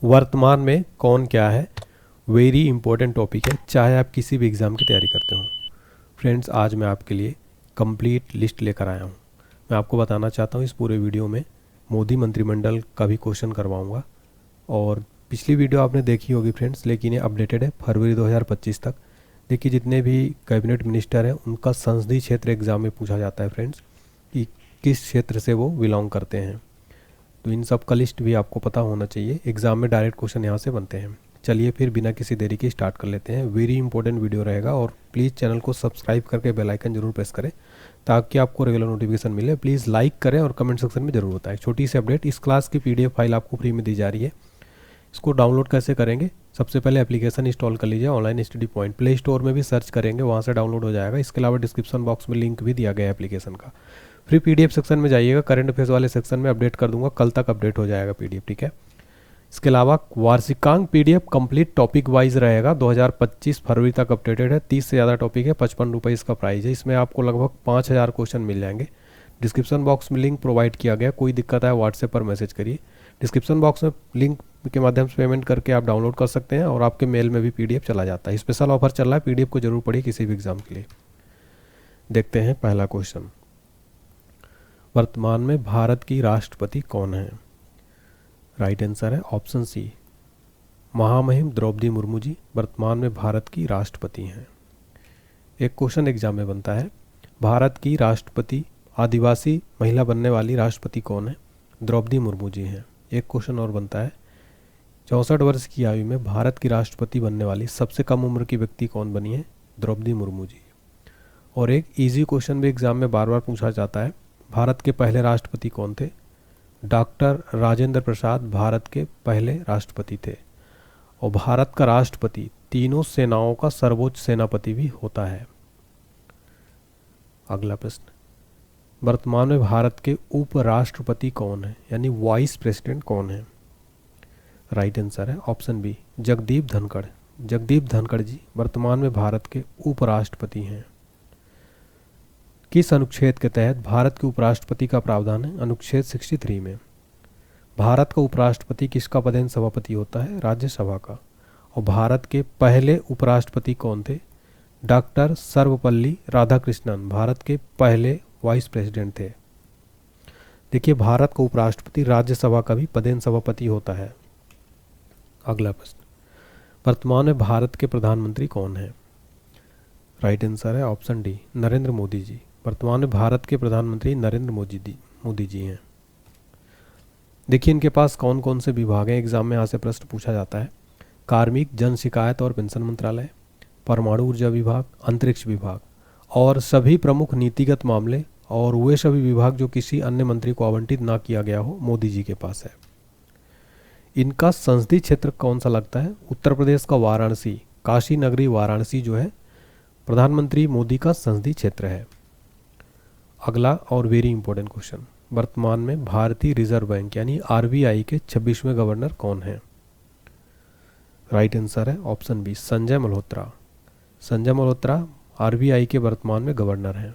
वर्तमान में कौन क्या है, वेरी इंपॉर्टेंट टॉपिक है, चाहे आप किसी भी एग्ज़ाम की तैयारी करते हो। फ्रेंड्स, आज मैं आपके लिए कंप्लीट लिस्ट लेकर आया हूँ। मैं आपको बताना चाहता हूँ इस पूरे वीडियो में मोदी मंत्रिमंडल का भी क्वेश्चन करवाऊँगा। और पिछली वीडियो आपने देखी होगी फ्रेंड्स, लेकिन ये अपडेटेड है फरवरी 2025 तक। देखिए, जितने भी कैबिनेट मिनिस्टर हैं उनका संसदीय क्षेत्र एग्ज़ाम में पूछा जाता है फ्रेंड्स, कि किस क्षेत्र से वो बिलोंग करते हैं। तो इन सब का लिस्ट भी आपको पता होना चाहिए, एग्ज़ाम में डायरेक्ट क्वेश्चन यहाँ से बनते हैं। चलिए फिर बिना किसी देरी के स्टार्ट कर लेते हैं। वेरी इंपॉर्टेंट वीडियो रहेगा और प्लीज़ चैनल को सब्सक्राइब करके बेल आइकन जरूर प्रेस करें ताकि आपको रेगुलर नोटिफिकेशन मिले। प्लीज़ लाइक करें और कमेंट सेक्शन में जरूर बताएं। छोटी सी अपडेट, इस क्लास की PDF फाइल आपको फ्री में दी जा रही है। इसको डाउनलोड कैसे करेंगे? सबसे पहले एप्लीकेशन इंस्टॉल कर लीजिए, online study point. Play store में भी सर्च करेंगे, वहाँ से डाउनलोड हो जाएगा। इसके अलावा डिस्क्रिप्शन बॉक्स में लिंक भी दिया गया है एप्लीकेशन का। फिर PDF सेक्शन में जाइएगा, करंट अफेयर्स वाले सेक्शन में अपडेट कर दूंगा, कल तक अपडेट हो जाएगा PDF, ठीक है। इसके अलावा वार्षिकांक PDF कंप्लीट टॉपिक वाइज रहेगा, 2025 फरवरी तक अपडेटेड है। 30 से ज़्यादा टॉपिक है, 55 रुपये इसका प्राइस है। इसमें आपको लगभग 5000 क्वेश्चन मिल जाएंगे। डिस्क्रिप्शन बॉक्स में लिंक प्रोवाइड किया गया, कोई दिक्कत है व्हाट्सएप पर मैसेज करिए। डिस्क्रिप्शन बॉक्स में लिंक के माध्यम से पेमेंट करके आप डाउनलोड कर सकते हैं और आपके मेल में भी PDF चला जाता है। स्पेशल ऑफर चल रहा है, PDF को जरूर पढ़िए किसी भी एग्जाम के लिए। देखते हैं पहला क्वेश्चन, वर्तमान में भारत की राष्ट्रपति कौन है? राइट आंसर है ऑप्शन सी, महामहिम द्रौपदी मुर्मू जी वर्तमान में भारत की राष्ट्रपति हैं। एक क्वेश्चन एग्जाम में बनता है, भारत की राष्ट्रपति आदिवासी महिला बनने वाली राष्ट्रपति कौन है? द्रौपदी मुर्मू जी हैं। एक क्वेश्चन और बनता है, 64 वर्ष की आयु में भारत की राष्ट्रपति बनने वाली सबसे कम उम्र की व्यक्ति कौन बनी है? द्रौपदी मुर्मू जी। और एक इजी क्वेश्चन भी एग्जाम में बार बार पूछा जाता है, भारत के पहले राष्ट्रपति कौन थे? डॉक्टर राजेंद्र प्रसाद भारत के पहले राष्ट्रपति थे। और भारत का राष्ट्रपति तीनों सेनाओं का सर्वोच्च सेनापति भी होता है। अगला प्रश्न, वर्तमान में भारत के उपराष्ट्रपति कौन है, यानी वाइस प्रेसिडेंट कौन है? राइट आंसर है ऑप्शन बी, जगदीप धनखड़। जगदीप धनखड़ जी वर्तमान में भारत के उपराष्ट्रपति हैं। किस अनुच्छेद के तहत भारत के उपराष्ट्रपति का प्रावधान है? अनुच्छेद 63 में। भारत का उपराष्ट्रपति किसका पदेन सभापति होता है? राज्यसभा का। और भारत के पहले उपराष्ट्रपति कौन थे? डॉक्टर सर्वपल्ली राधाकृष्णन भारत के पहले वाइस प्रेसिडेंट थे। देखिए, भारत का उपराष्ट्रपति राज्यसभा का भी पदेन सभापति होता है। अगला प्रश्न, वर्तमान में भारत के प्रधानमंत्री कौन है? राइट आंसर है ऑप्शन डी, नरेंद्र मोदी जी। वर्तमान में भारत के प्रधानमंत्री नरेंद्र मोदी जी हैं। देखिए, इनके पास कौन कौन से विभाग हैं, एग्जाम में यहाँ से प्रश्न पूछा जाता है। कार्मिक, जन शिकायत और पेंशन मंत्रालय, परमाणु ऊर्जा विभाग, अंतरिक्ष विभाग और सभी प्रमुख नीतिगत मामले और वे सभी विभाग जो किसी अन्य मंत्री को आवंटित ना किया गया हो, मोदी जी के पास है। इनका संसदीय क्षेत्र कौन सा लगता है? उत्तर प्रदेश का वाराणसी, काशी नगरी वाराणसी जो है प्रधानमंत्री मोदी का संसदीय क्षेत्र है। अगला और वेरी इंपॉर्टेंट क्वेश्चन, वर्तमान में भारतीय रिजर्व बैंक यानी RBI के 26वें गवर्नर कौन हैं? राइट आंसर है option B, Sanjay Malhotra. Sanjay Malhotra RBI के वर्तमान में गवर्नर हैं।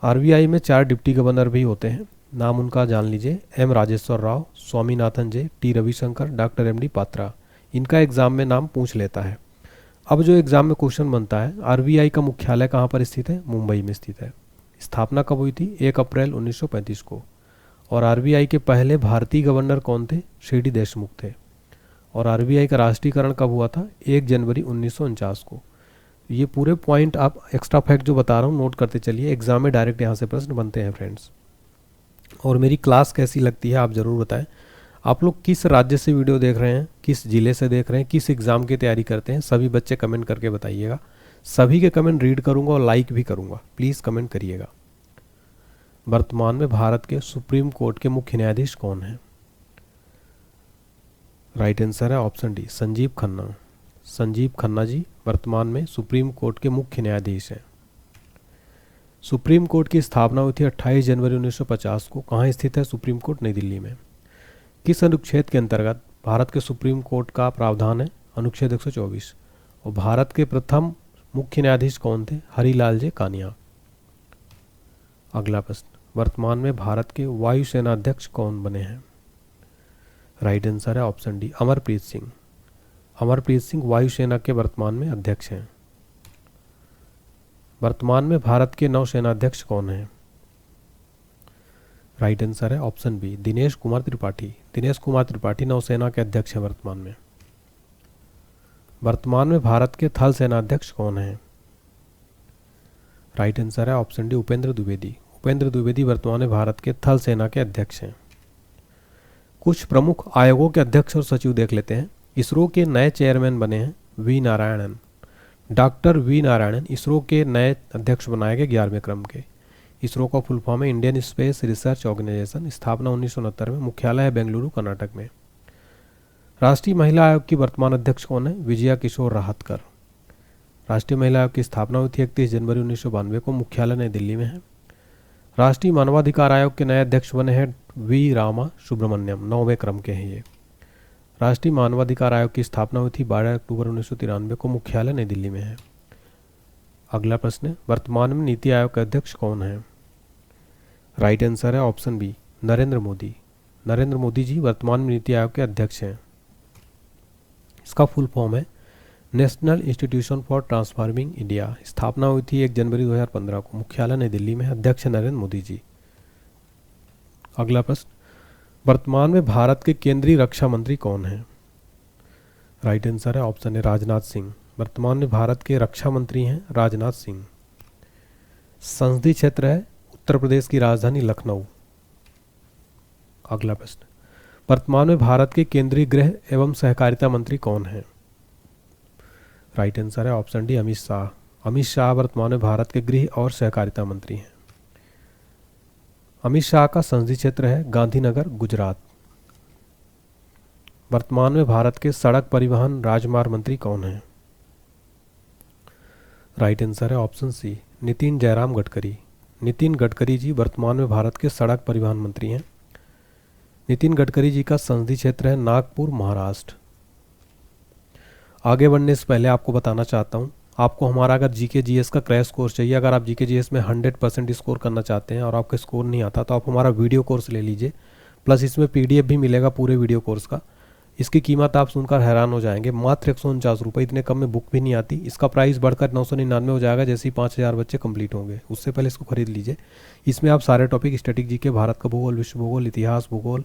RBI में 4 डिप्टी गवर्नर भी होते हैं, नाम उनका जान लीजिए, M राजेश्वर राव, स्वामीनाथन जे, T Ravishankar, doctor MD Patra. इनका एग्जाम में नाम पूछ लेता है। अब जो एग्जाम में क्वेश्चन बनता है, RBI का मुख्यालय कहाँ पर स्थित है? मुंबई में स्थित है। स्थापना कब हुई थी? 1 अप्रैल 1935 को। और RBI के पहले भारतीय गवर्नर कौन थे? CD देशमुख थे। और RBI का राष्ट्रीयकरण कब हुआ था? 1 जनवरी 1949 को। ये पूरे पॉइंट आप एक्स्ट्रा फैक्ट जो बता रहा हूँ नोट करते चलिए, एग्जाम में डायरेक्ट यहाँ से प्रश्न बनते हैं फ्रेंड्स। और मेरी क्लास कैसी लगती है आप ज़रूर बताएं। आप लोग किस राज्य से वीडियो देख रहे हैं, किस ज़िले से देख रहे हैं, किस एग्ज़ाम की तैयारी करते हैं, सभी बच्चे कमेंट करके बताइएगा। सभी के कमेंट रीड करूँगा और लाइक भी करूँगा, प्लीज़ कमेंट करिएगा। वर्तमान में भारत के सुप्रीम कोर्ट के मुख्य न्यायाधीश कौन हैं? राइट आंसर है ऑप्शन डी, संजीव खन्ना। संजीव खन्ना जी वर्तमान में सुप्रीम कोर्ट के मुख्य न्यायाधीश हैं। सुप्रीम कोर्ट की स्थापना हुई थी 28 जनवरी 1950 को। कहाँ स्थित है सुप्रीम कोर्ट? नई दिल्ली में। किस अनुच्छेद के अंतर्गत भारत के सुप्रीम कोर्ट का प्रावधान है? अनुच्छेद 124। और भारत के प्रथम मुख्य न्यायाधीश कौन थे? हरिलाल जे कानिया। अगला प्रश्न, वर्तमान में भारत के वायुसेना अध्यक्ष कौन बने हैं? राइट आंसर है ऑप्शन डी अमरप्रीत सिंह। अमरप्रीत सिंह वायुसेना के वर्तमान में अध्यक्ष हैं। वर्तमान में भारत के नौसेनाध्यक्ष कौन हैं? राइट आंसर है ऑप्शन बी दिनेश कुमार त्रिपाठी। दिनेश कुमार त्रिपाठी नौसेना के अध्यक्ष हैं वर्तमान में। वर्तमान में भारत के थल सेनाध्यक्ष कौन हैं? राइट आंसर है ऑप्शन डी उपेंद्र द्विवेदी। उपेंद्र द्विवेदी वर्तमान में भारत के थल सेना के अध्यक्ष हैं। कुछ प्रमुख आयोगों के अध्यक्ष और सचिव देख लेते हैं। इसरो के नए चेयरमैन बने हैं वी नारायणन। डॉक्टर वी नारायणन इसरो के नए अध्यक्ष बनाए गए 11वें क्रम के। इसरो का फुल फॉर्म है इंडियन स्पेस रिसर्च ऑर्गेनाइजेशन। स्थापना 1969 में। मुख्यालय है बेंगलुरु कर्नाटक में। राष्ट्रीय महिला आयोग की वर्तमान अध्यक्ष कौन है? विजया किशोर राहतकर। राष्ट्रीय महिला आयोग की स्थापना हुई थी 31 जनवरी 1992 को। मुख्यालय नई दिल्ली में है। राष्ट्रीय मानवाधिकार आयोग के नए अध्यक्ष बने हैं वी रामा सुब्रमण्यम। 9वें क्रम के हैं ये। राष्ट्रीय मानवाधिकार आयोग की स्थापना हुई थी 12 अक्टूबर 1993 को। मुख्यालय नई दिल्ली में है। अगला प्रश्न, वर्तमान में नीति आयोग के अध्यक्ष कौन है? राइट आंसर है ऑप्शन बी नरेंद्र मोदी। नरेंद्र मोदी जी वर्तमान में नीति आयोग के अध्यक्ष हैं। इसका फुल फॉर्म है national institution for transforming India. स्थापना हुई थी 1 जनवरी 2015 को। मुख्यालय नई दिल्ली में है। अध्यक्ष नरेंद्र मोदी जी। अगला प्रश्न, वर्तमान में भारत के केंद्रीय रक्षा मंत्री कौन हैं? राइट आंसर है ऑप्शन ए राजनाथ सिंह। वर्तमान में भारत के रक्षा मंत्री हैं राजनाथ सिंह। संसदीय क्षेत्र है उत्तर प्रदेश की राजधानी लखनऊ। अगला प्रश्न, वर्तमान में भारत के केंद्रीय गृह एवं सहकारिता मंत्री कौन हैं? राइट आंसर है ऑप्शन डी अमित शाह। अमित शाह वर्तमान में भारत के गृह और सहकारिता मंत्री हैं। अमित शाह का संसदीय क्षेत्र है गांधीनगर गुजरात। वर्तमान में भारत के सड़क परिवहन राजमार्ग मंत्री कौन हैं? राइट आंसर है ऑप्शन सी नितिन जयराम गडकरी। नितिन गडकरी जी वर्तमान में भारत के सड़क परिवहन मंत्री हैं। नितिन गडकरी जी का संसदीय क्षेत्र है नागपुर महाराष्ट्र। आगे बढ़ने से पहले आपको बताना चाहता हूँ, आपको हमारा अगर जीके जीएस का क्रैश कोर्स चाहिए, अगर आप जीके जीएस में 100% स्कोर करना चाहते हैं और आपका स्कोर नहीं आता तो आप हमारा वीडियो कोर्स ले लीजिए। प्लस इसमें पीडीएफ भी मिलेगा पूरे वीडियो कोर्स का। इसकी कीमत आप सुनकर हैरान हो जाएंगे, मात्र 149 रुपये। इतने कम में बुक भी नहीं आती। इसका प्राइस बढ़कर 999 हो जाएगा जैसे ही 5000 बच्चे कंप्लीट होंगे। उससे पहले इसको खरीद लीजिए। इसमें आप सारे टॉपिक स्टैटिक जीके, भारत का भूगोल, विश्व भूगोल, इतिहास, भूगोल,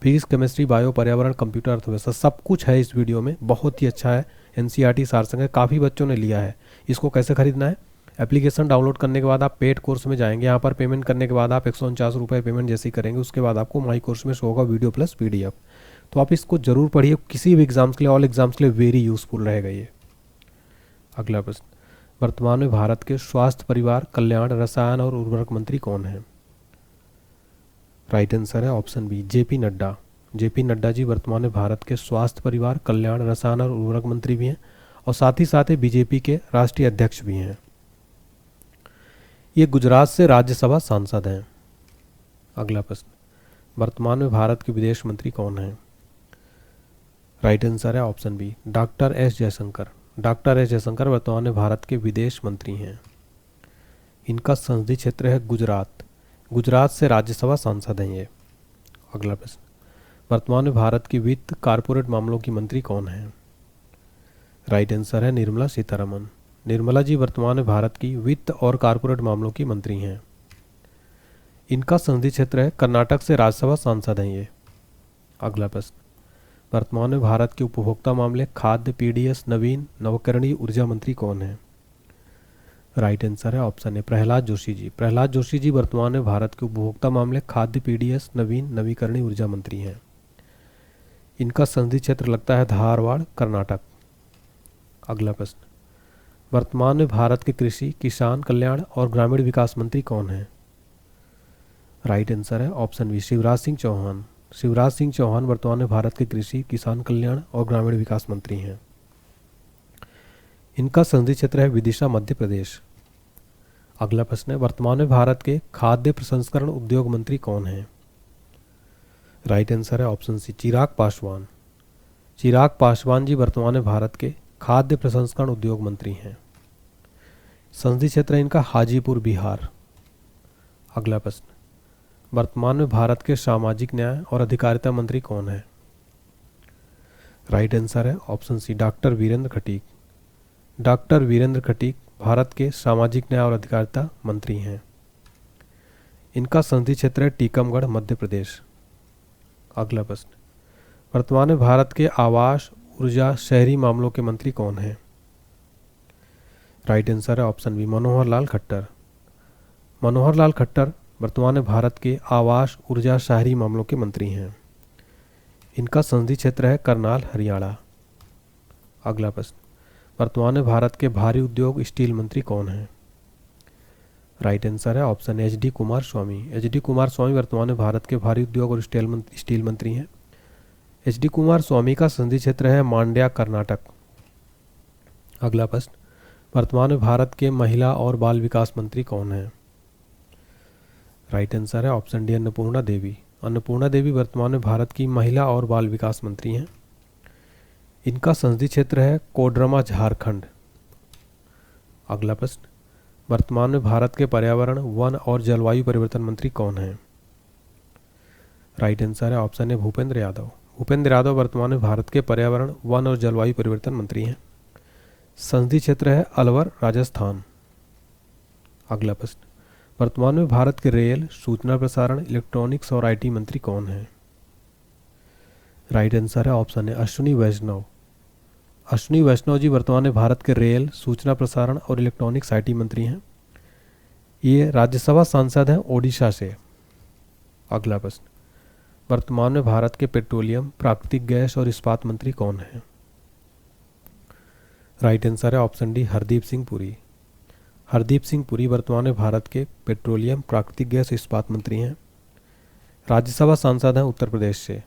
फिजिक्स, केमिस्ट्री, बायो, पर्यावरण, कंप्यूटर, अर्थव्यवस्था सब कुछ है इस वीडियो में। बहुत ही अच्छा है। एनसीईआरटी सारसंग है, काफ़ी बच्चों ने लिया है। इसको कैसे खरीदना है? एप्लीकेशन डाउनलोड करने के बाद आप पेड कोर्स में जाएंगे। यहाँ पर पेमेंट करने के बाद आप 149 रुपये पेमेंट जैसे ही करेंगे उसके बाद आपको माई कोर्स में शो होगा वीडियो प्लस पीडीएफ। तो आप इसको जरूर पढ़िए, किसी भी एग्जाम्स के लिए, ऑल एग्जाम्स के लिए वेरी यूजफुल रहेगा ये। अगला प्रश्न, वर्तमान में भारत के स्वास्थ्य, परिवार कल्याण, रसायन और उर्वरक मंत्री कौन हैं? राइट आंसर है ऑप्शन बी जेपी नड्डा। जेपी नड्डा जी वर्तमान में भारत के स्वास्थ्य, परिवार कल्याण, रसायन और उर्वरक मंत्री भी हैं और साथ ही बीजेपी के राष्ट्रीय अध्यक्ष भी हैं। ये गुजरात से राज्यसभा सांसद हैं। अगला प्रश्न, वर्तमान में भारत के विदेश मंत्री कौन हैं? राइट आंसर है option B doctor S Jaishankar. Doctor S Jaishankar वर्तमान में भारत के विदेश मंत्री हैं। इनका संसदीय क्षेत्र है गुजरात। गुजरात से राज्यसभा सांसद हैं ये। अगला प्रश्न, वर्तमान में भारत की वित्त कारपोरेट मामलों की मंत्री कौन हैं? राइट आंसर है निर्मला सीतारमन। निर्मला जी वर्तमान में भारत की वित्त और कारपोरेट मामलों की मंत्री हैं। इनका संसदीय क्षेत्र है कर्नाटक से राज्यसभा सांसद हैं ये। अगला प्रश्न, वर्तमान में भारत के उपभोक्ता मामले, खाद्य, पीडीएस, नवीन नवकरणीय ऊर्जा मंत्री कौन हैं? राइट आंसर है ऑप्शन ए प्रहलाद जोशी जी। प्रहलाद जोशी जी वर्तमान में भारत के उपभोक्ता मामले, खाद्य, पीडीएस, नवीन नवीकरणीय ऊर्जा मंत्री हैं। इनका संसदीय क्षेत्र लगता है धारवाड़ कर्नाटक। अगला प्रश्न, वर्तमान में भारत के कृषि, किसान कल्याण और ग्रामीण विकास मंत्री कौन हैं? राइट आंसर है ऑप्शन बी शिवराज सिंह चौहान। शिवराज सिंह चौहान वर्तमान में भारत के कृषि, किसान कल्याण और ग्रामीण विकास मंत्री हैं। इनका संसदीय क्षेत्र है विदिशा मध्य प्रदेश। अगला प्रश्न है, वर्तमान में भारत के खाद्य प्रसंस्करण उद्योग मंत्री कौन हैं? राइट आंसर है ऑप्शन सी चिराग पासवान। चिराग पासवान जी वर्तमान में भारत के खाद्य प्रसंस्करण उद्योग मंत्री हैं। संसदीय क्षेत्र है इनका हाजीपुर बिहार। अगला प्रश्न, वर्तमान में भारत के सामाजिक न्याय और अधिकारिता मंत्री कौन है? राइट आंसर है option C doctor Virendra Khatik. Doctor Virendra Khatik Bharat के सामाजिक न्याय और अधिकारिता मंत्री हैं। इनका संसदीय क्षेत्र है टीकमगढ़ मध्य प्रदेश। अगला प्रश्न, वर्तमान में भारत के आवास, ऊर्जा, शहरी मामलों के मंत्री कौन हैं? राइट आंसर है ऑप्शन बी मनोहर लाल खट्टर। मनोहर लाल खट्टर वर्तमान में भारत के आवास, ऊर्जा, शहरी मामलों के मंत्री हैं। इनका संसदीय क्षेत्र है करनाल हरियाणा। अगला प्रश्न, वर्तमान में भारत के भारी उद्योग स्टील मंत्री कौन हैं? राइट आंसर है ऑप्शन एच डी कुमार स्वामी। एच डी कुमार स्वामी वर्तमान में भारत के भारी उद्योग और स्टील मंत्री हैं। एच डी कुमार स्वामी का संसदीय क्षेत्र है मांड्या कर्नाटक। अगला प्रश्न, वर्तमान में भारत के महिला और बाल विकास मंत्री कौन हैं? राइट आंसर है ऑप्शन डी अन्नपूर्णा देवी। अन्नपूर्णा देवी वर्तमान में भारत की महिला और बाल विकास मंत्री हैं। इनका संसदीय क्षेत्र है कोडरमा झारखंड। अगला प्रश्न, वर्तमान में भारत के पर्यावरण, वन और जलवायु परिवर्तन मंत्री कौन हैं? राइट आंसर है ऑप्शन ए भूपेंद्र यादव। भूपेंद्र यादव वर्तमान में भारत के पर्यावरण, वन और जलवायु परिवर्तन मंत्री हैं। संसदीय क्षेत्र है अलवर राजस्थान। अगला प्रश्न, वर्तमान में भारत के रेल, सूचना प्रसारण, इलेक्ट्रॉनिक्स और आईटी मंत्री कौन हैं? राइट आंसर है ऑप्शन है अश्विनी वैष्णव। अश्विनी वैष्णव जी वर्तमान में भारत के रेल, सूचना प्रसारण और इलेक्ट्रॉनिक्स आईटी मंत्री हैं। ये राज्यसभा सांसद हैं ओडिशा से। अगला प्रश्न, वर्तमान में भारत के पेट्रोलियम, प्राकृतिक गैस और इस्पात मंत्री कौन हैं? राइट आंसर है ऑप्शन डी हरदीप सिंह पुरी। हरदीप सिंह पुरी वर्तमान में भारत के पेट्रोलियम, प्राकृतिक गैस, इस्पात मंत्री हैं। राज्यसभा सांसद हैं उत्तर प्रदेश से।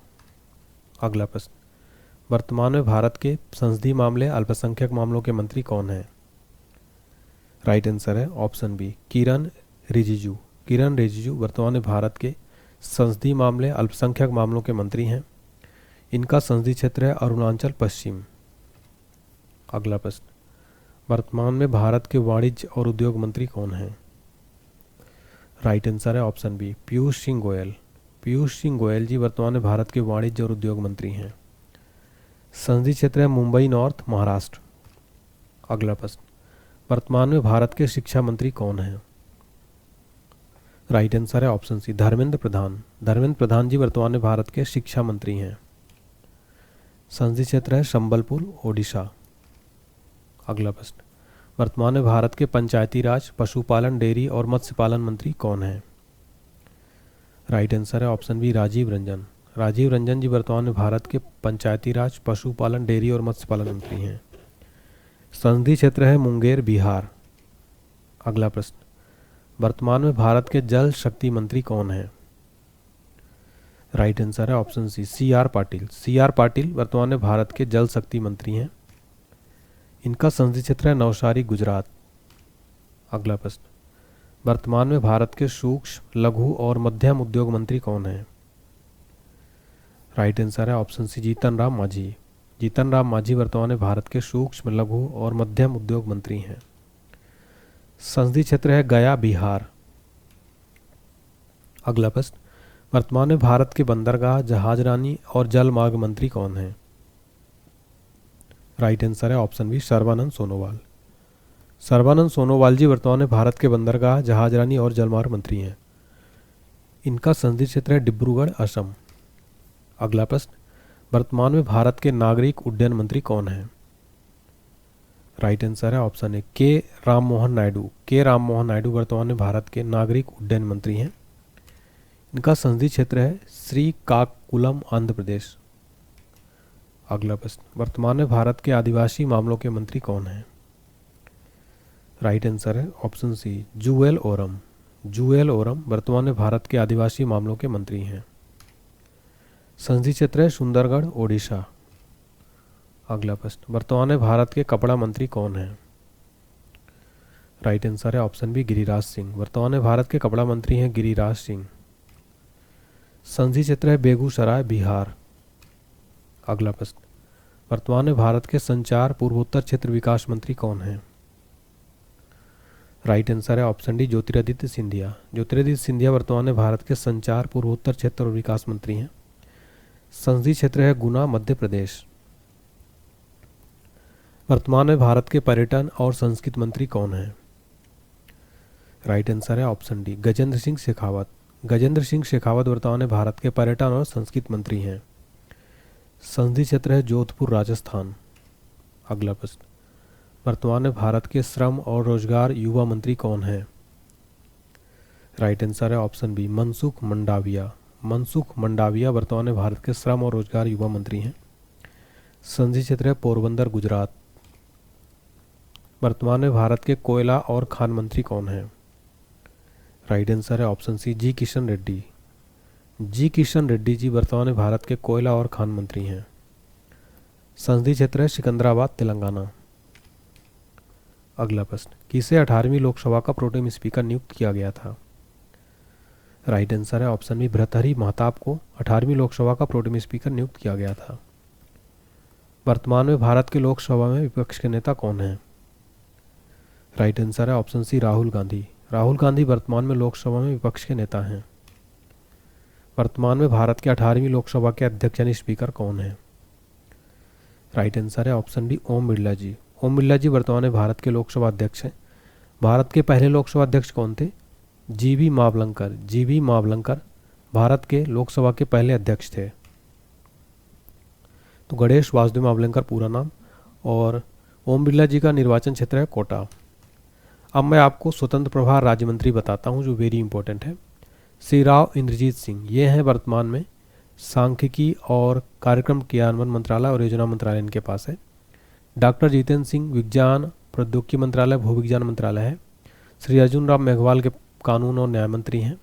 अगला प्रश्न, वर्तमान में भारत के संसदीय मामले, अल्पसंख्यक मामलों के मंत्री कौन हैं? राइट आंसर है ऑप्शन बी किरण रिजिजू। किरण रिजिजू वर्तमान में भारत के संसदीय मामले, अल्पसंख्यक मामलों के मंत्री हैं। इनका संसदीय क्षेत्र है अरुणाचल पश्चिम। अगला प्रश्न, वर्तमान में भारत के वाणिज्य और उद्योग मंत्री कौन हैं? राइट आंसर है ऑप्शन बी पीयूष सिंह गोयल। पीयूष सिंह गोयल जी वर्तमान में भारत के वाणिज्य और उद्योग मंत्री हैं। संसदीय क्षेत्र है मुंबई नॉर्थ महाराष्ट्र। अगला प्रश्न, वर्तमान में भारत के शिक्षा मंत्री कौन हैं? राइट आंसर है ऑप्शन सी धर्मेंद्र प्रधान। धर्मेंद्र प्रधान जी वर्तमान में भारत के शिक्षा मंत्री हैं। संसदीय क्षेत्र है संबलपुर ओडिशा। अगला प्रश्न, वर्तमान में भारत के पंचायती राज, पशुपालन, डेयरी और मत्स्य पालन मंत्री कौन हैं? राइट आंसर है ऑप्शन बी राजीव रंजन। राजीव रंजन जी वर्तमान में भारत के पंचायती राज, पशुपालन, डेयरी और मत्स्य पालन मंत्री हैं। संसदीय क्षेत्र है मुंगेर बिहार। अगला प्रश्न, वर्तमान में भारत के जल शक्ति मंत्री कौन हैं? राइट आंसर है ऑप्शन सी आर पाटिल। सी आर पाटिल वर्तमान में भारत के जल शक्ति मंत्री हैं। इनका संसदीय क्षेत्र है नवसारी गुजरात। अगला प्रश्न, वर्तमान में भारत के सूक्ष्म, लघु और मध्यम उद्योग मंत्री कौन हैं? राइट आंसर है ऑप्शन सी जीतन राम मांझी। जीतन राम मांझी वर्तमान में भारत के सूक्ष्म, लघु और मध्यम उद्योग मंत्री हैं। संसदीय क्षेत्र है गया बिहार। अगला प्रश्न, वर्तमान में भारत के बंदरगाह, जहाजरानी और जल मार्ग मंत्री कौन हैं? राइट आंसर है ऑप्शन बी सर्बानंद सोनोवाल। सर्बानंद सोनोवाल जी वर्तमान में भारत के बंदरगाह, जहाजरानी और जलमार्ग मंत्री हैं। इनका संसदीय क्षेत्र है डिब्रूगढ़ असम। अगला प्रश्न, वर्तमान में भारत के नागरिक उड्डयन मंत्री कौन हैं? राइट आंसर है ऑप्शन ए के राममोहन नायडू। के राममोहन नायडू वर्तमान में भारत के नागरिक उड्डयन मंत्री हैं। इनका संसदीय क्षेत्र है श्रीकाकुलम आंध्र प्रदेश। अगला प्रश्न, वर्तमान में भारत के आदिवासी मामलों के मंत्री कौन हैं? राइट आंसर है ऑप्शन सी जूएल ओरम। जूएल ओरम वर्तमान में भारत के आदिवासी मामलों के मंत्री हैं। संसदीय क्षेत्र है सुंदरगढ़ ओडिशा। अगला प्रश्न, वर्तमान में भारत के कपड़ा मंत्री कौन हैं? राइट आंसर है ऑप्शन बी गिरिराज सिंह। वर्तमान में भारत के कपड़ा मंत्री हैं गिरिराज सिंह। संसदीय क्षेत्र है बेगूसराय बिहार। अगला प्रश्न, वर्तमान में भारत के संचार, पूर्वोत्तर क्षेत्र विकास मंत्री कौन हैं? राइट आंसर है ऑप्शन डी ज्योतिरादित्य सिंधिया। ज्योतिरादित्य सिंधिया वर्तमान में भारत के संचार, पूर्वोत्तर क्षेत्र और विकास मंत्री हैं। संसदीय क्षेत्र है गुना मध्य प्रदेश। वर्तमान में भारत के पर्यटन और संस्कृति मंत्री कौन हैं? राइट आंसर है ऑप्शन डी, गजेंद्र सिंह शेखावत। गजेंद्र सिंह शेखावत वर्तमान में भारत के पर्यटन और संस्कृति मंत्री हैं। संसदीय क्षेत्र है जोधपुर, राजस्थान। अगला प्रश्न, वर्तमान में भारत के श्रम और रोजगार युवा मंत्री कौन हैं? राइट आंसर है ऑप्शन बी, मनसुख मंडाविया। मनसुख मंडाविया वर्तमान में भारत के श्रम और रोजगार युवा मंत्री हैं। संसदीय क्षेत्र है पोरबंदर, गुजरात। वर्तमान में भारत के कोयला और खान मंत्री कौन हैं? राइट आंसर है ऑप्शन सी, जी किशन रेड्डी। जी किशन रेड्डी जी वर्तमान में भारत के कोयला और खान मंत्री हैं। संसदीय क्षेत्र है सिकंदराबाद, तेलंगाना। अगला प्रश्न, किसे 18वीं लोकसभा का प्रोटेम स्पीकर नियुक्त किया गया था? राइट आंसर है ऑप्शन बी, भर्तृहरि महताब को 18वीं लोकसभा का प्रोटेम स्पीकर नियुक्त किया गया था। वर्तमान में भारत के लोकसभा में विपक्ष के नेता कौन हैं? राइट आंसर है ऑप्शन सी, राहुल गांधी। राहुल गांधी वर्तमान में लोकसभा में विपक्ष के नेता हैं। वर्तमान में भारत के 18वीं लोकसभा के अध्यक्ष यानी स्पीकर कौन है? राइट आंसर है ऑप्शन डी, ओम बिरला जी। ओम बिरला जी वर्तमान में भारत के लोकसभा अध्यक्ष हैं। भारत के पहले लोकसभा अध्यक्ष कौन थे? जीवी मावलंकर। जीवी मावलंकर भारत के लोकसभा के पहले अध्यक्ष थे। तो गणेश वासुदेव मावलंकर पूरा नाम, और ओम बिरला जी का निर्वाचन क्षेत्र है कोटा। अब मैं आपको स्वतंत्र प्रभार राज्य मंत्री बताता हूं जो वेरी इंपॉर्टेंट है। श्री राव इंद्रजीत सिंह, ये हैं वर्तमान में सांख्यिकी और कार्यक्रम क्रियान्वयन मंत्रालय और योजना मंत्रालय इनके पास है। डॉक्टर जितेंद्र सिंह विज्ञान प्रौद्योगिकी मंत्रालय, भूविज्ञान मंत्रालय है। श्री अर्जुन राम मेघवाल के कानून और न्याय मंत्री हैं।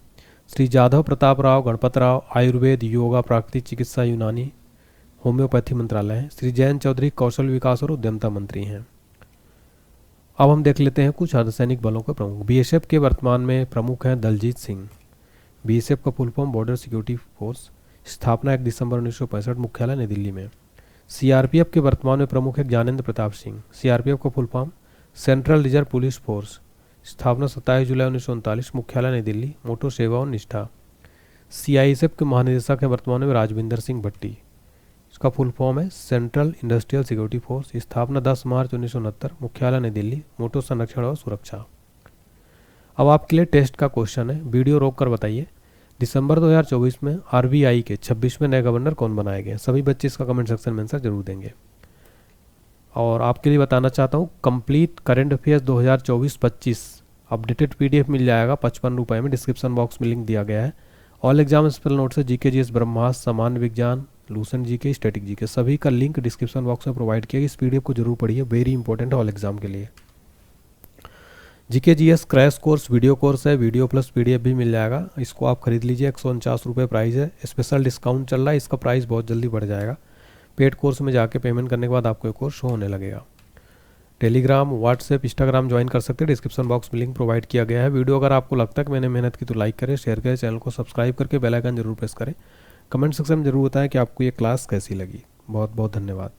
श्री जाधव प्रताप राव गणपत राव आयुर्वेद, योगा, प्राकृतिक चिकित्सा, यूनानी, होम्योपैथी मंत्रालय है। श्री जयंत चौधरी कौशल विकास और उद्यमिता मंत्री हैं। अब हम देख लेते हैं कुछ अर्धसैनिक बलों के प्रमुख। बीएसएफ के वर्तमान में प्रमुख हैं दलजीत सिंह। बीएसएफ का full form border security force, स्थापना 1 दिसंबर 1965, मुख्यालय नई दिल्ली में। सीआरपीएफ के वर्तमान में प्रमुख है ज्ञानेंद्र प्रताप सिंह। सीआरपीएफ का full form central reserve police force, स्थापना 27 जुलाई 1939, मुख्यालय नई दिल्ली, मोटो सेवा और निष्ठा। सीआईएसएफ के महानिदेशक हैं वर्तमान में राजविंदर सिंह भट्टी। इसका फुल फॉर्म है सेंट्रल इंडस्ट्रियल सिक्योरिटी फोर्स, स्थापना 10 मार्च 1969, मुख्यालय नई दिल्ली, मोटो संरक्षण और सुरक्षा। अब आपके लिए टेस्ट का क्वेश्चन है, वीडियो रोक कर बताइए, दिसंबर 2024 में आरबीआई के 26वें नए गवर्नर कौन बनाए गए? सभी बच्चे इसका कमेंट सेक्शन में आंसर जरूर देंगे। और आपके लिए बताना चाहता हूँ, complete current affairs 2024-25 updated PDF मिल जाएगा 55 रुपये में। डिस्क्रिप्शन बॉक्स में लिंक दिया गया है। ऑल एग्जाम स्पेशल नोट्स है, जीके जीएस, ब्रह्मास्त्र, सामान्य विज्ञान, लूसेंट जीके, स्टैटिक जीके, सभी का लिंक डिस्क्रिप्शन बॉक्स में प्रोवाइड किया। इस पीडीएफ को जरूर पढ़िए, वेरी इंपॉर्टेंट है ऑल एग्जाम के लिए। GK GS crash course video course है, वीडियो प्लस पीडीएफ भी मिल जाएगा। इसको आप खरीद लीजिए, 149 रुपये प्राइस है। स्पेशल डिस्काउंट चल रहा है, इसका प्राइस बहुत जल्दी बढ़ जाएगा। पेड कोर्स में जाके पेमेंट करने के बाद आपको एक कोर्स शो होने लगेगा। टेलीग्राम, व्हाट्सएप, इंस्टाग्राम ज्वाइन कर सकते हैं, डिस्क्रिप्शन बॉक्स में लिंक प्रोवाइड किया गया है। वीडियो अगर आपको लगता है कि मैंने मेहनत की तो लाइक करें, शेयर करें, चैनल को सब्सक्राइब करके बेल आइकन जरूर प्रेस करें। कमेंट सेक्शन में जरूर बताएं कि आपको ये क्लास कैसी लगी। बहुत बहुत धन्यवाद।